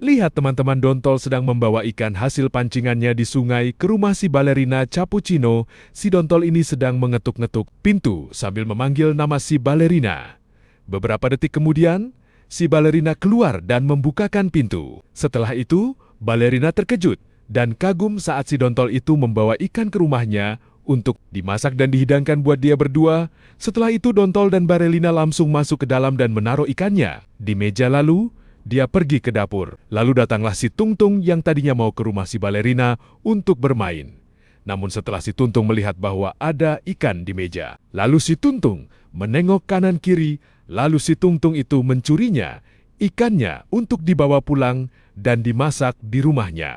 Lihat teman-teman Dontol sedang membawa ikan hasil pancingannya di sungai ke rumah si balerina Cappuccino. Si Dontol ini sedang mengetuk-ngetuk pintu sambil memanggil nama si balerina. Beberapa detik kemudian, si balerina keluar dan membukakan pintu. Setelah itu, balerina terkejut dan kagum saat si Dontol itu membawa ikan ke rumahnya untuk dimasak dan dihidangkan buat dia berdua. Setelah itu Dontol dan balerina langsung masuk ke dalam dan menaruh ikannya di meja. Lalu dia pergi ke dapur. Lalu datanglah si Tungtung yang tadinya mau ke rumah si balerina untuk bermain. Namun setelah si Tuntung melihat bahwa ada ikan di meja, lalu si Tuntung menengok kanan kiri, lalu si Tungtung itu mencurinya, ikannya untuk dibawa pulang dan dimasak di rumahnya.